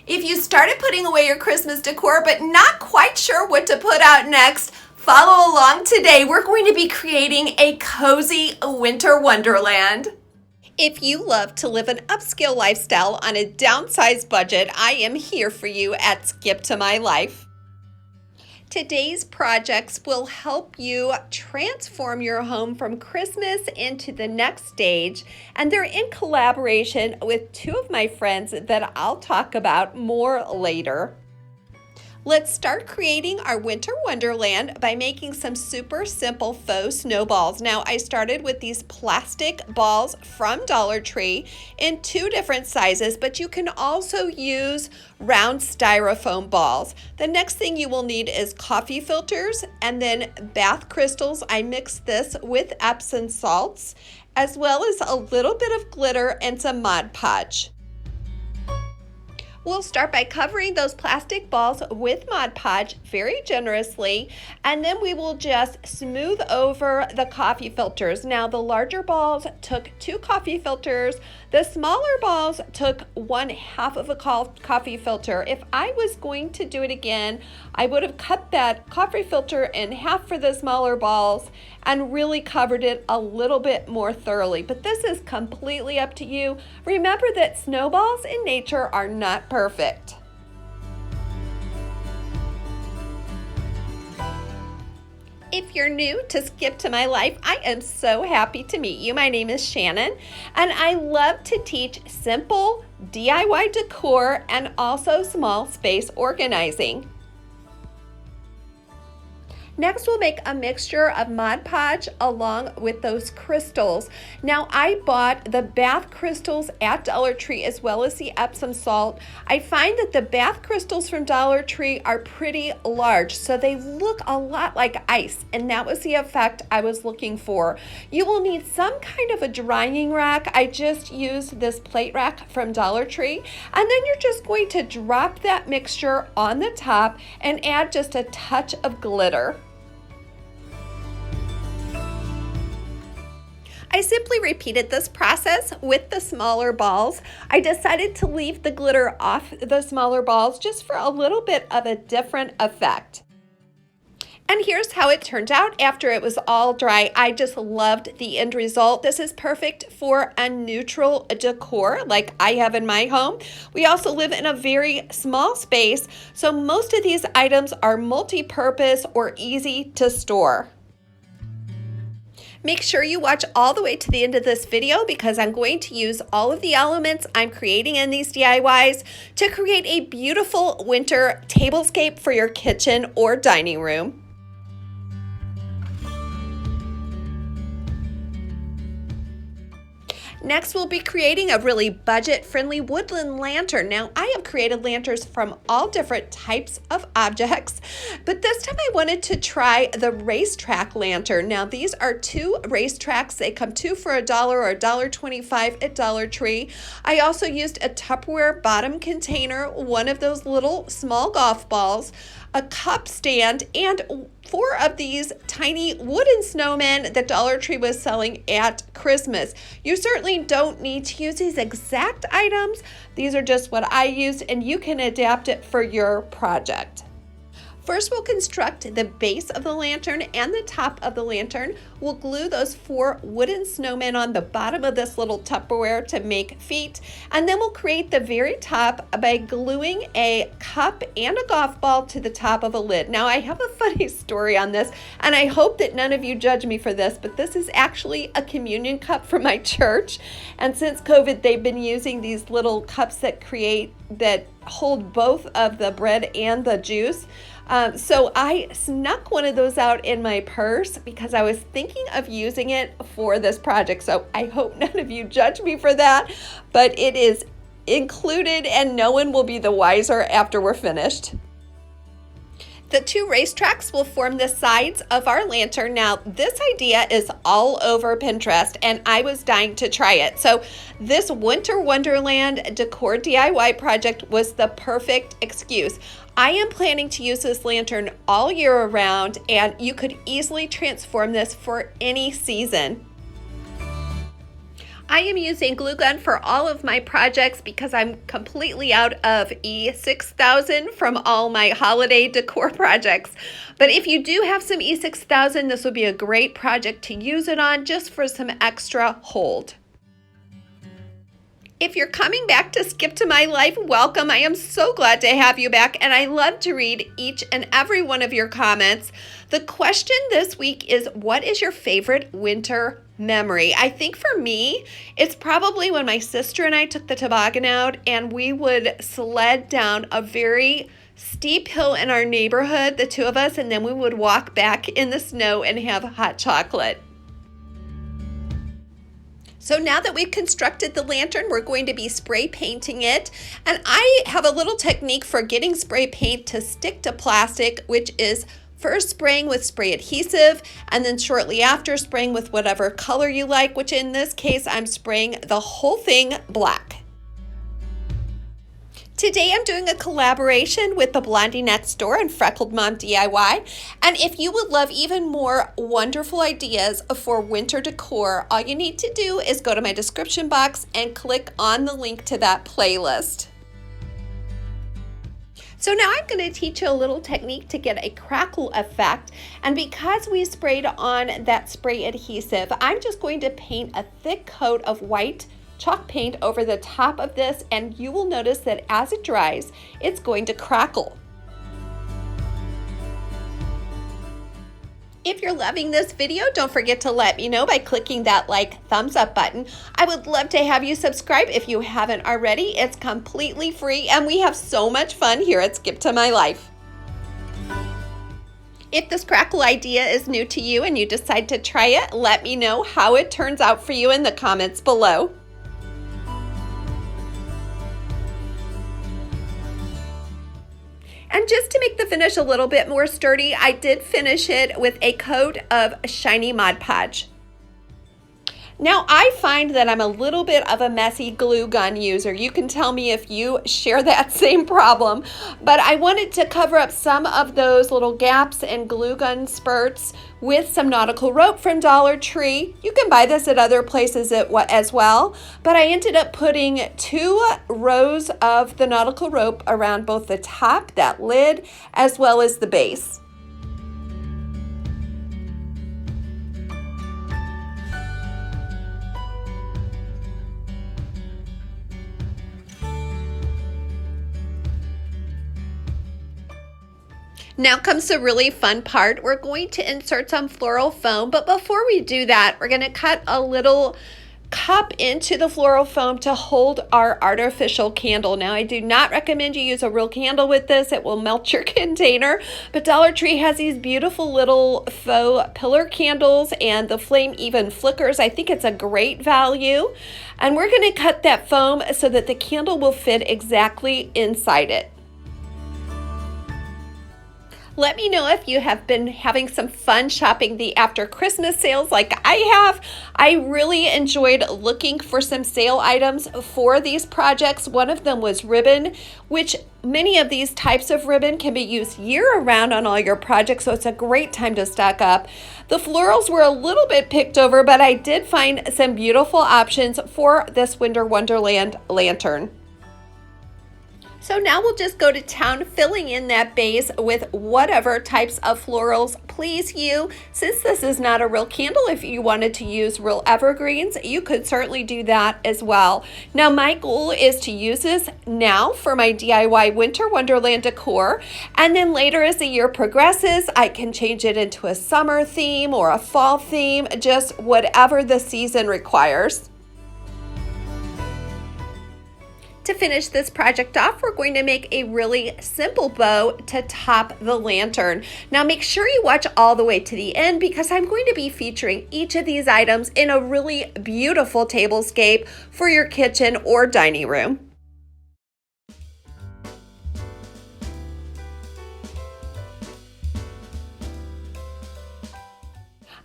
If you started putting away your Christmas decor but not quite sure what to put out next, follow along today. We're going to be creating a cozy winter wonderland. If you love to live an upscale lifestyle on a downsized budget, I am here for you at Skip to My Life. Today's projects will help you transform your home from Christmas into the next stage, and they're in collaboration with two of my friends that I'll talk about more later. Let's start creating our winter wonderland by making some super simple faux snowballs. Now, I started with these plastic balls from Dollar Tree in two different sizes, but you can also use round styrofoam balls. The next thing you will need is coffee filters and then bath crystals. I mixed this with Epsom salts, as well as a little bit of glitter and some Mod Podge. We'll start by covering those plastic balls with Mod Podge very generously, and then we will just smooth over the coffee filters. Now, the larger balls took 2 coffee filters. The smaller balls took 1/2 of a coffee filter. If I was going to do it again, I would have cut that coffee filter in half for the smaller balls and really covered it a little bit more thoroughly. But this is completely up to you. Remember that snowballs in nature are not perfect. If you're new to Skip to My Life, I am so happy to meet you. My name is Shannon, and I love to teach simple DIY decor and also small space organizing. Next, we'll make a mixture of Mod Podge along with those crystals. Now, I bought the bath crystals at Dollar Tree as well as the Epsom salt. I find that the bath crystals from Dollar Tree are pretty large, so they look a lot like ice, and that was the effect I was looking for. You will need some kind of a drying rack. I just used this plate rack from Dollar Tree, and then you're just going to drop that mixture on the top and add just a touch of glitter. I simply repeated this process with the smaller balls. I decided to leave the glitter off the smaller balls just for a little bit of a different effect. And here's how it turned out after it was all dry. I just loved the end result. This is perfect for a neutral decor like I have in my home. We also live in a very small space, so most of these items are multi-purpose or easy to store. Make sure you watch all the way to the end of this video because I'm going to use all of the elements I'm creating in these DIYs to create a beautiful winter tablescape for your kitchen or dining room. Next, we'll be creating a really budget-friendly woodland lantern. Now, I have created lanterns from all different types of objects, but this time I wanted to try the racetrack lantern. Now, these are 2 racetracks. They come 2 for $1 or $1.25 at Dollar Tree. I also used a Tupperware bottom container, one of those little small golf balls, a cup stand, and 4 of these tiny wooden snowmen that Dollar Tree was selling at Christmas. You certainly don't need to use these exact items. These are just what I used, and you can adapt it for your project. First, we'll construct the base of the lantern and the top of the lantern. We'll glue those 4 wooden snowmen on the bottom of this little Tupperware to make feet. And then we'll create the very top by gluing a cup and a golf ball to the top of a lid. Now, I have a funny story on this, and I hope that none of you judge me for this, but this is actually a communion cup from my church. And since COVID, they've been using these little cups that hold both of the bread and the juice. So I snuck one of those out in my purse because I was thinking of using it for this project. So I hope none of you judge me for that, but it is included and no one will be the wiser after we're finished. The 2 racetracks will form the sides of our lantern. Now, this idea is all over Pinterest, and I was dying to try it. So this Winter Wonderland decor DIY project was the perfect excuse. I am planning to use this lantern all year around, and you could easily transform this for any season. I am using glue gun for all of my projects because I'm completely out of E6000 from all my holiday decor projects. But if you do have some E6000, this would be a great project to use it on just for some extra hold. If you're coming back to Skip to My Life, welcome. I am so glad to have you back, and I love to read each and every one of your comments. The question this week is, what is your favorite winter memory? I think for me, it's probably when my sister and I took the toboggan out and we would sled down a very steep hill in our neighborhood, the two of us, and then we would walk back in the snow and have hot chocolate. So now that we've constructed the lantern, we're going to be spray painting it. And I have a little technique for getting spray paint to stick to plastic, which is first spraying with spray adhesive and then shortly after spraying with whatever color you like, which in this case, I'm spraying the whole thing black. Today I'm doing a collaboration with the Blondie Next Door and Freckled Mom DIY. And if you would love even more wonderful ideas for winter decor, all you need to do is go to my description box and click on the link to that playlist. So now I'm going to teach you a little technique to get a crackle effect. And because we sprayed on that spray adhesive, I'm just going to paint a thick coat of white chalk paint over the top of this, and you will notice that as it dries, it's going to crackle. If you're loving this video, don't forget to let me know by clicking that thumbs up button. I would love to have you subscribe if you haven't already. It's completely free, and we have so much fun here at Skip to My Life. If this crackle idea is new to you and you decide to try it, let me know how it turns out for you in the comments below. And just to make the finish a little bit more sturdy, I did finish it with a coat of shiny Mod Podge. Now, I find that I'm a little bit of a messy glue gun user. You can tell me if you share that same problem, but I wanted to cover up some of those little gaps and glue gun spurts with some nautical rope from Dollar Tree. You can buy this at other places as well, but I ended up putting 2 rows of the nautical rope around both the top, that lid, as well as the base. Now comes the really fun part. We're going to insert some floral foam, but before we do that, we're going to cut a little cup into the floral foam to hold our artificial candle. Now, I do not recommend you use a real candle with this. It will melt your container, but Dollar Tree has these beautiful little faux pillar candles, and the flame even flickers. I think it's a great value, and we're going to cut that foam so that the candle will fit exactly inside it. Let me know if you have been having some fun shopping the after Christmas sales like I have. I really enjoyed looking for some sale items for these projects. One of them was ribbon, which many of these types of ribbon can be used year-round on all your projects, so it's a great time to stock up. The florals were a little bit picked over, but I did find some beautiful options for this Winter Wonderland lantern. So now we'll just go to town filling in that base with whatever types of florals please you. Since this is not a real candle, if you wanted to use real evergreens, you could certainly do that as well. Now my goal is to use this now for my DIY Winter Wonderland decor, and then later as the year progresses, I can change it into a summer theme or a fall theme, just whatever the season requires. To finish this project off, we're going to make a really simple bow to top the lantern. Now make sure you watch all the way to the end because I'm going to be featuring each of these items in a really beautiful tablescape for your kitchen or dining room.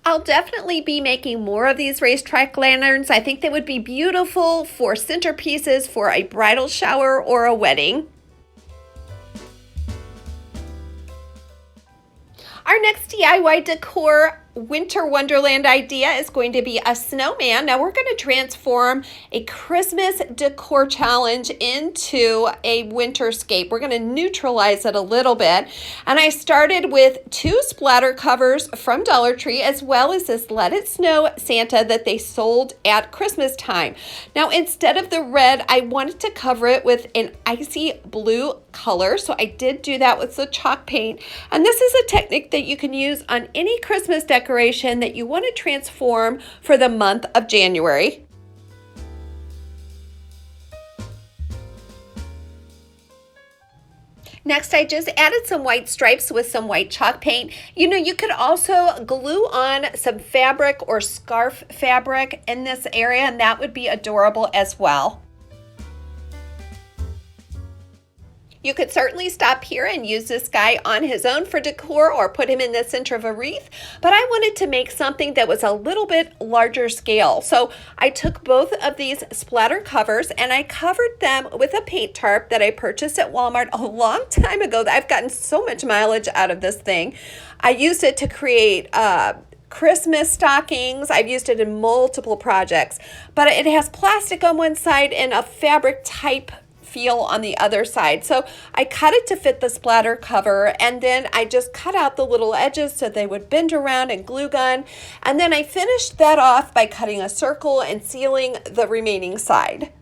I'll definitely be making more of these racetrack lanterns. I think they would be beautiful for centerpieces for a bridal shower or a wedding. Our next DIY decor Winter Wonderland idea is going to be a snowman. Now we're going to transform a Christmas decor challenge into a winterscape. We're going to neutralize it a little bit. And I started with 2 splatter covers from Dollar Tree, as well as this Let It Snow Santa that they sold at Christmas time. Now instead of the red, I wanted to cover it with an icy blue color. So I did do that with the chalk paint. And this is a technique that you can use on any Christmas decoration that you want to transform for the month of January. Next, I just added some white stripes with some white chalk paint. You could also glue on some fabric or scarf fabric in this area, and that would be adorable as well. You could certainly stop here and use this guy on his own for decor or put him in the center of a wreath, but I wanted to make something that was a little bit larger scale. So I took both of these splatter covers and I covered them with a paint tarp that I purchased at Walmart a long time ago. I've gotten so much mileage out of this thing. I used it to create Christmas stockings. I've used it in multiple projects, but it has plastic on one side and a fabric type feel on the other side. So I cut it to fit the splatter cover, and then I just cut out the little edges so they would bend around and glue gun. And then I finished that off by cutting a circle and sealing the remaining side.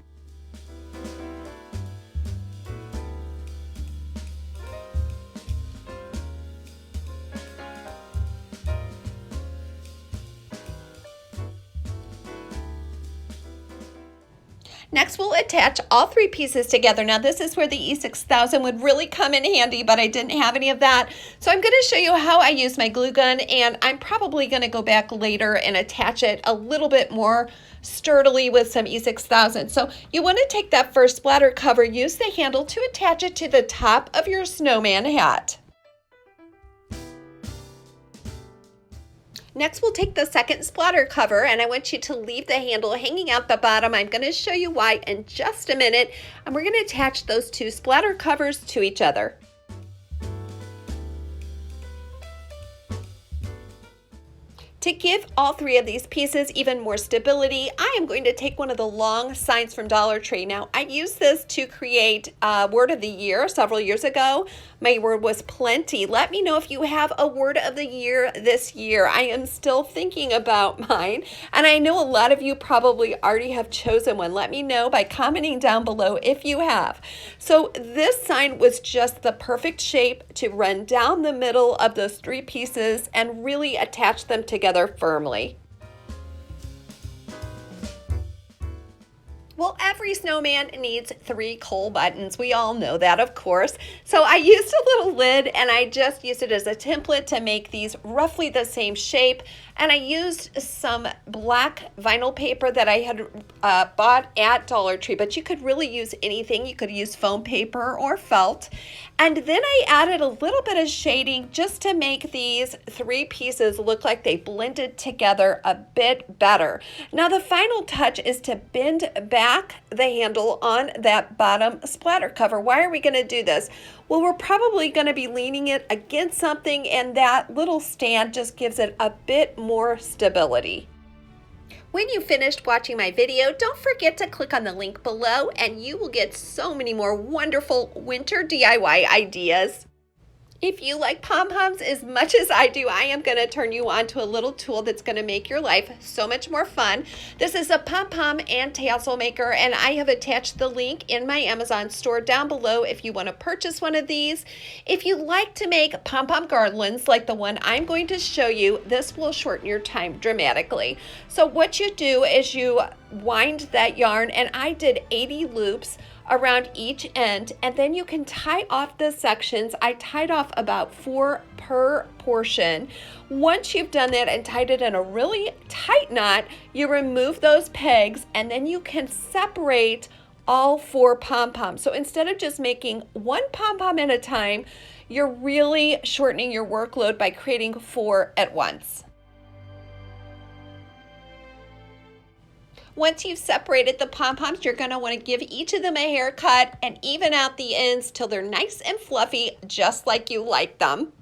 Next, we'll attach all 3 pieces together. Now, this is where the E6000 would really come in handy, but I didn't have any of that. So I'm going to show you how I use my glue gun, and I'm probably going to go back later and attach it a little bit more sturdily with some E6000. So you want to take that first splatter cover, use the handle to attach it to the top of your snowman hat. Next, we'll take the second splatter cover, and I want you to leave the handle hanging out the bottom. I'm going to show you why in just a minute, and we're going to attach those 2 splatter covers to each other. To give all 3 of these pieces even more stability, I am going to take one of the long signs from Dollar Tree. Now, I used this to create Word of the Year several years ago. My word was plenty. Let me know if you have a word of the year this year. I am still thinking about mine, and I know a lot of you probably already have chosen one. Let me know by commenting down below if you have. So this sign was just the perfect shape to run down the middle of those 3 pieces and really attach them together firmly. Well, every snowman needs 3 coal buttons. We all know that, of course. So I used a little lid, and I just used it as a template to make these roughly the same shape. And I used some black vinyl paper that I had bought at Dollar Tree, but you could really use anything. You could use foam paper or felt. And then I added a little bit of shading just to make these 3 pieces look like they blended together a bit better. Now the final touch is to bend back the handle on that bottom splatter cover. Why are we going to do this? Well, we're probably going to be leaning it against something, and that little stand just gives it a bit more stability. When you finished watching my video, don't forget to click on the link below, and you will get so many more wonderful winter DIY ideas. If you like pom-poms as much as I do, I am going to turn you on to a little tool that's going to make your life so much more fun. This is a pom-pom and tassel maker, and I have attached the link in my Amazon store down below if you want to purchase one of these. If you like to make pom-pom garlands like the one I'm going to show you, this will shorten your time dramatically. So what you do is you wind that yarn, and I did 80 loops around each end, and then you can tie off the sections. I tied off about 4 per portion. Once you've done that and tied it in a really tight knot, you remove those pegs, and then you can separate all 4 pom-poms. So instead of just making 1 pom-pom at a time, you're really shortening your workload by creating 4 at once. Once you've separated the pom-poms, you're going to want to give each of them a haircut and even out the ends till they're nice and fluffy, just like you like them.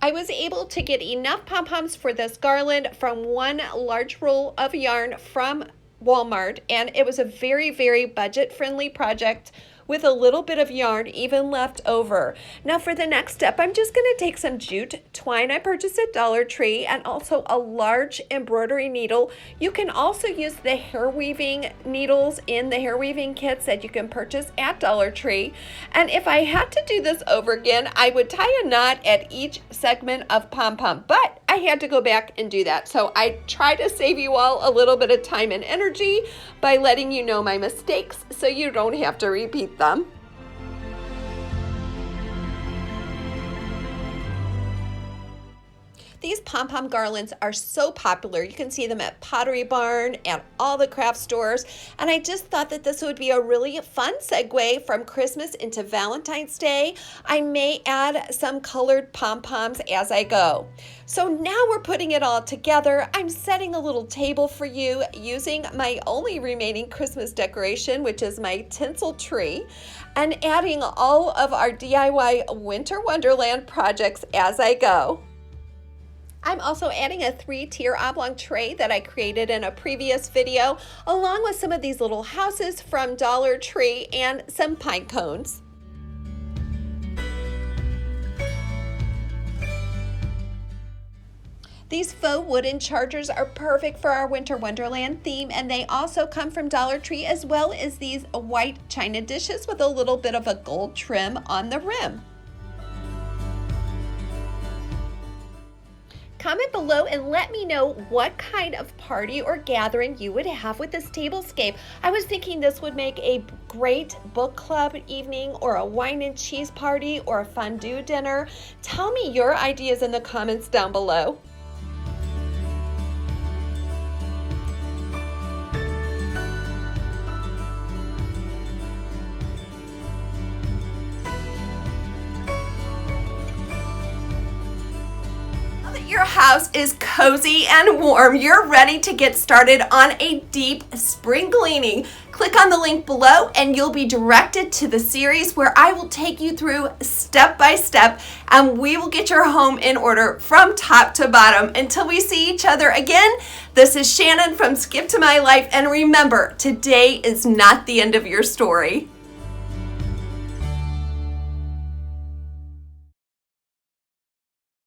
I was able to get enough pom-poms for this garland from one large roll of yarn from Walmart, and it was a very, very budget-friendly project with a little bit of yarn even left over. Now for the next step, I'm just gonna take some jute twine I purchased at Dollar Tree and also a large embroidery needle. You can also use the hair weaving needles in the hair weaving kits that you can purchase at Dollar Tree. And if I had to do this over again, I would tie a knot at each segment of pom-pom, but I had to go back and do that. So I try to save you all a little bit of time and energy by letting you know my mistakes so you don't have to repeat them. These pom-pom garlands are so popular. You can see them at Pottery Barn, at all the craft stores, and I just thought that this would be a really fun segue from Christmas into Valentine's Day. I may add some colored pom-poms as I go. So now we're putting it all together. I'm setting a little table for you using my only remaining Christmas decoration, which is my tinsel tree, and adding all of our DIY Winter Wonderland projects as I go. I'm also adding a 3-tier oblong tray that I created in a previous video, along with some of these little houses from Dollar Tree and some pine cones. These faux wooden chargers are perfect for our Winter Wonderland theme, and they also come from Dollar Tree, as well as these white china dishes with a little bit of a gold trim on the rim. Comment below and let me know what kind of party or gathering you would have with this tablescape. I was thinking this would make a great book club evening, or a wine and cheese party, or a fondue dinner. Tell me your ideas in the comments down below. Your house is cozy and warm, you're ready to get started on a deep spring cleaning. Click on the link below and you'll be directed to the series where I will take you through step by step, and we will get your home in order from top to bottom. Until we see each other again, this is Shannon from Skip to My Life, and remember, today is not the end of your story.